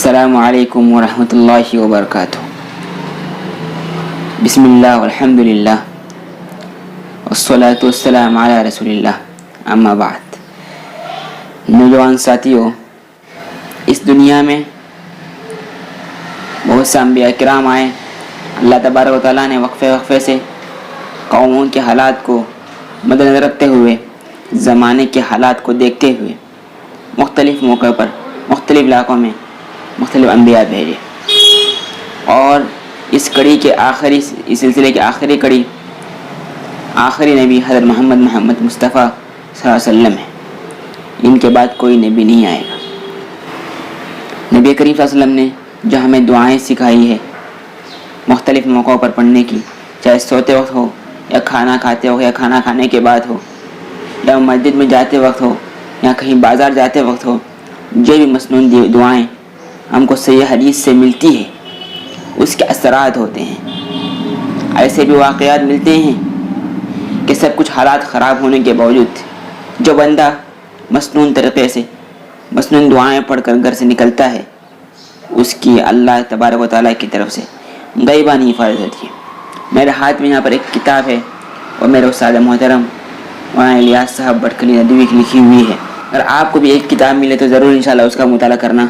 السلام علیکم ورحمۃ اللہ وبرکاتہ۔ بسم اللہ والحمد للہ والصلاة والسلام علی رسول اللہ، اما بعد۔ نوجوان ساتھیوں، اس دنیا میں بہت سے انبیاء کرام آئے۔ اللہ تبارک و تعالیٰ نے وقفے سے قوموں کے حالات کو مد نظر رکھتے ہوئے، زمانے کے حالات کو دیکھتے ہوئے مختلف موقعوں پر مختلف علاقوں میں مختلف انبیاء بھیجے، اور اس سلسلے کی آخری کڑی آخری نبی حضرت محمد مصطفیٰ صلی اللہ علیہ وسلم ہے۔ ان کے بعد کوئی نبی نہیں آئے گا۔ نبی کریم صلی اللہ علیہ وسلم نے جو ہمیں دعائیں سکھائی ہے مختلف موقعوں پر پڑھنے کی، چاہے سوتے وقت ہو یا کھانا کھاتے ہو یا کھانا کھانے کے بعد ہو یا مسجد میں جاتے وقت ہو یا کہیں بازار جاتے وقت ہو، جو بھی مسنون دعائیں ہم کو صحیح حدیث سے ملتی ہے اس کے اثرات ہوتے ہیں۔ ایسے بھی واقعات ملتے ہیں کہ سب کچھ حالات خراب ہونے کے باوجود جو بندہ مسنون طریقے سے مسنون دعائیں پڑھ کر گھر سے نکلتا ہے، اس کی اللہ تبارک و تعالیٰ کی طرف سے غیبانی حفاظت ہوتی ہے۔ میرے ہاتھ میں یہاں پر ایک کتاب ہے اور میرے استاد محترم مولانا الیاس صاحب بٹکلی ندوی کی لکھی ہوئی ہے۔ اگر آپ کو بھی ایک کتاب ملے تو ضرور انشاءاللہ اس کا مطالعہ کرنا۔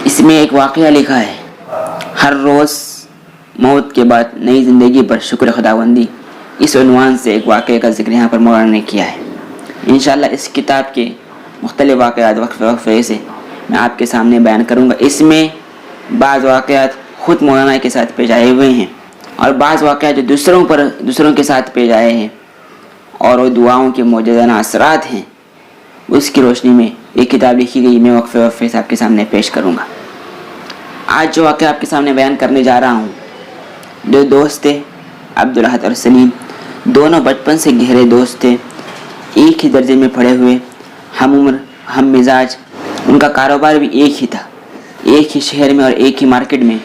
اس میں ایک واقعہ لکھا ہے، ہر روز موت کے بعد نئی زندگی پر شکر خداوندی، اس عنوان سے ایک واقعے کا ذکر یہاں پر مولانا نے کیا ہے۔ انشاءاللہ اس کتاب کے مختلف واقعات وقفے سے میں آپ کے سامنے بیان کروں گا۔ اس میں بعض واقعات خود مولانا کے ساتھ پیش آئے ہوئے ہیں اور بعض واقعات جو دوسروں کے ساتھ پیش آئے ہیں اور وہ دعاؤں کے معجزانہ اثرات ہیں، اس کی روشنی میں ایک کتاب لکھی گئی، میں وقفے سے آپ کے سامنے پیش کروں گا۔ آج جو واقعہ آپ کے سامنے بیان کرنے جا رہا ہوں، دو دوست تھے، عبدالاحد اور سلیم، دونوں بچپن سے گہرے دوست تھے، ایک ہی درجے میں پڑھے ہوئے، ہم عمر ہم مزاج، ان کا کاروبار بھی ایک ہی تھا، ایک ہی شہر میں اور ایک ہی مارکیٹ میں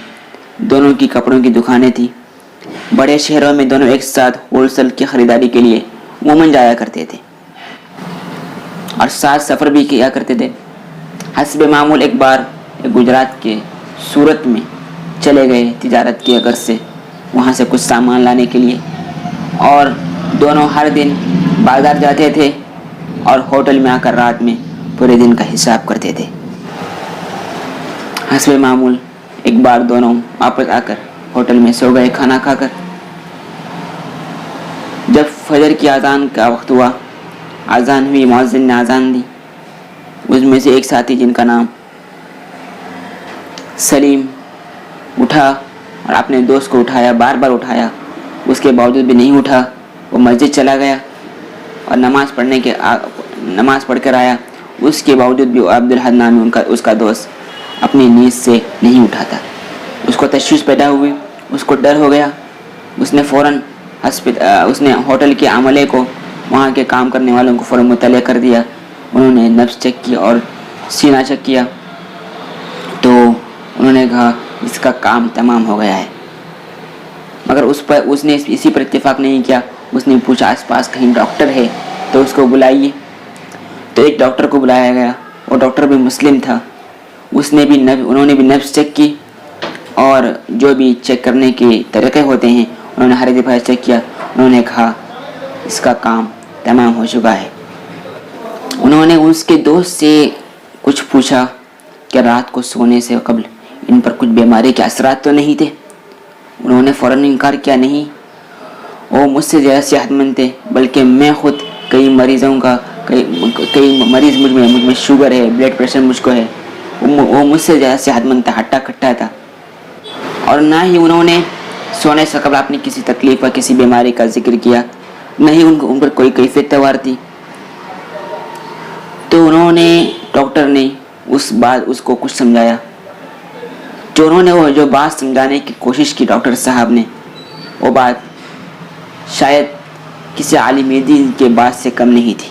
دونوں کی کپڑوں کی دکانیں تھیں۔ بڑے شہروں میں دونوں ایک ساتھ ہول سیل کی خریداری کے لیے عموماً جایا کرتے تھے اور ساتھ سفر بھی کیا کرتے تھے۔ حسب معمول ایک بار گجرات کے سورت میں چلے گئے تجارت کے غرض سے، وہاں سے کچھ سامان لانے کے لیے، اور دونوں ہر دن بازار جاتے تھے اور ہوٹل میں آ کر رات میں پورے دن کا حساب کرتے تھے۔ حسب معمول ایک بار دونوں واپس آ کر ہوٹل میں سو گئے کھانا کھا کر۔ جب فجر کی اذان کا وقت ہوا، اذان ہوئی، مؤذن نے اذان دی، اس میں سے ایک ساتھی جن کا نام سلیم اٹھا اور اپنے دوست کو اٹھایا، بار بار اٹھایا، اس کے باوجود بھی نہیں اٹھا، وہ مسجد چلا گیا اور نماز پڑھ کر آیا، اس کے باوجود بھی عبدالاحد نامی اس کا دوست اپنی نیند سے نہیں اٹھا تھا۔ اس کو تشویش پیدا ہوئی، اس کو ڈر ہو گیا، اس نے فوراً ہوٹل کے عملے کو، وہاں کے کام کرنے والوں کو فوراً مطلع کر دیا۔ انہوں نے نبض چیک کی اور سینہ چیک کیا تو انہوں نے کہا اس کا کام تمام ہو گیا ہے، مگر اس نے اسی پر اتفاق نہیں کیا۔ اس نے پوچھا آس پاس کہیں ڈاکٹر ہے تو اس کو بلائیے، تو ایک ڈاکٹر کو بلایا گیا، وہ ڈاکٹر بھی مسلم تھا، انہوں نے بھی نبض چیک کی اور جو بھی چیک کرنے کے طریقے ہوتے ہیں انہوں نے ہر دفعہ چیک کیا۔ انہوں نے کہا اس کا کام تمام ہو چکا ہے۔ انہوں نے اس کے دوست سے کچھ پوچھا کہ رات کو سونے سے قبل ان پر کچھ بیماری کے اثرات تو نہیں تھے؟ انہوں نے فوراً انکار کیا، نہیں، وہ مجھ سے زیادہ صحت مند تھے، بلکہ میں خود کئی مریض مجھ میں شوگر ہے، بلڈ پریشر مجھ کو ہے، وہ مجھ سے زیادہ صحت مند تھا، ہٹا کٹا تھا، اور نہ ہی انہوں نے سونے سے قبل اپنی کسی تکلیف یا کسی بیماری کا ذکر کیا، نہ ہی ان پر کوئی کیفیت توار تھی۔ تو ڈاکٹر نے اس کو کچھ سمجھایا، جو بات سمجھانے کی کوشش کی ڈاکٹر صاحب نے، وہ بات شاید کسی عالم دین کے بات سے کم نہیں تھی۔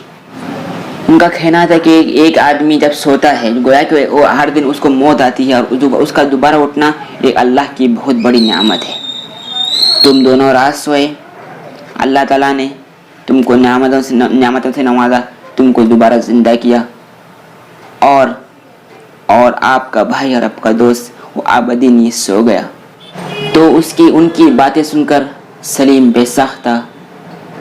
ان کا کہنا تھا کہ ایک آدمی جب سوتا ہے گویا کہ وہ ہر دن اس کو موت آتی ہے، اور اس کا دوبارہ اٹھنا ایک اللہ کی بہت بڑی نعمت ہے۔ تم دونوں رات سوئے، اللہ تعالیٰ نے تم کو نعمتوں سے نوازا، تم کو دوبارہ زندہ کیا، اور آپ کا بھائی اور آپ کا دوست وہ ابدی نیز سو گیا۔ تو ان کی باتیں سن کر سلیم بے ساختہ،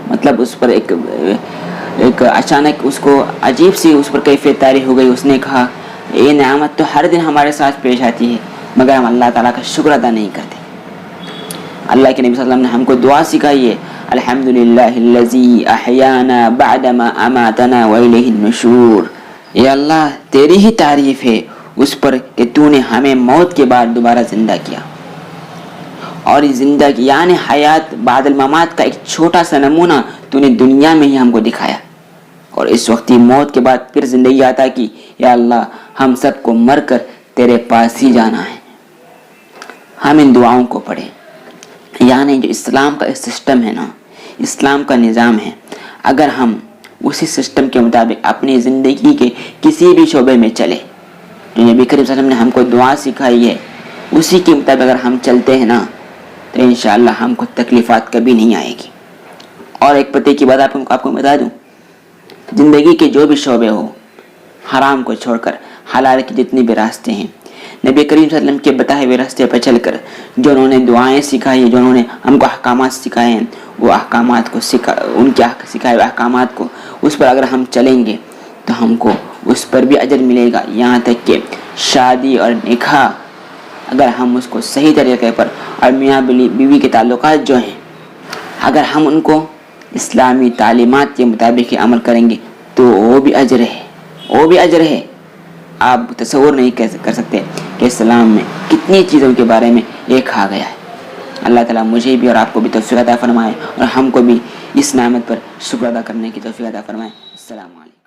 مطلب اس پر ایک اچانک اس کو عجیب سی اس پر کیفیت طاری ہو گئی۔ اس نے کہا یہ نعمت تو ہر دن ہمارے ساتھ پیش آتی ہے مگر ہم اللہ تعالیٰ کا شکر ادا نہیں کرتے۔ اللہ کے نبی صلی اللہ علیہ وسلم نے ہم کو دعا سکھائی ہے، الحمدللہ الذی احیانا بعدما اماتنا والیہ النشور۔ اے اللہ تیری ہی تعریف ہے اس پر کہ تو نے ہمیں موت کے بعد دوبارہ زندہ کیا، اور یہ زندگی یعنی حیات بعد الممات کا ایک چھوٹا سا نمونہ تو نے دنیا میں ہی ہم کو دکھایا، اور اس وقت ہی موت کے بعد پھر زندگی عطا کی۔ یا اللہ ہم سب کو مر کر تیرے پاس ہی جانا ہے۔ ہم ان دعاؤں کو پڑھیں، یعنی جو اسلام کا سسٹم ہے نا، اسلام کا نظام ہے، اگر ہم اسی سسٹم کے مطابق اپنی زندگی کے کسی بھی شعبے میں چلے جو نبی کریم صلی اللہ علیہ وسلم نے ہم کو دعا سکھائی ہے، اسی کے مطابق اگر ہم چلتے ہیں نا تو انشاءاللہ ہم کو تکلیفات کبھی نہیں آئے گی۔ اور ایک پتے کی بات آپ کو بتا دوں، زندگی کے جو بھی شعبے ہو، حرام کو چھوڑ کر حلال کے جتنے بھی راستے ہیں، نبی کریم صلی اللہ علیہ وسلم کے بتائے ہوئے راستے پر چل کر جو انہوں نے دعائیں سکھائی، جو انہوں نے ہم کو احکامات سکھائے ہیں، وہ احکامات کو ان کے سکھائے ہوئے احکامات کو اس پر اگر ہم چلیں گے تو ہم کو اس پر بھی اجر ملے گا۔ یہاں تک کہ شادی اور نکاح اگر ہم اس کو صحیح طریقے پر، اور میاں بیوی کے تعلقات جو ہیں اگر ہم ان کو اسلامی تعلیمات کے مطابق عمل کریں گے تو وہ بھی اجر ہے، وہ بھی اجر ہے۔ آپ تصور نہیں کر سکتے کہ اسلام میں کتنی چیزوں کے بارے میں یہ کہا گیا ہے۔ اللہ تعالیٰ مجھے بھی اور آپ کو بھی توفیق عطا فرمائے، اور ہم کو بھی اس نعمت پر شکر ادا کرنے کی توفیق عطا فرمائے۔ السلام علیکم۔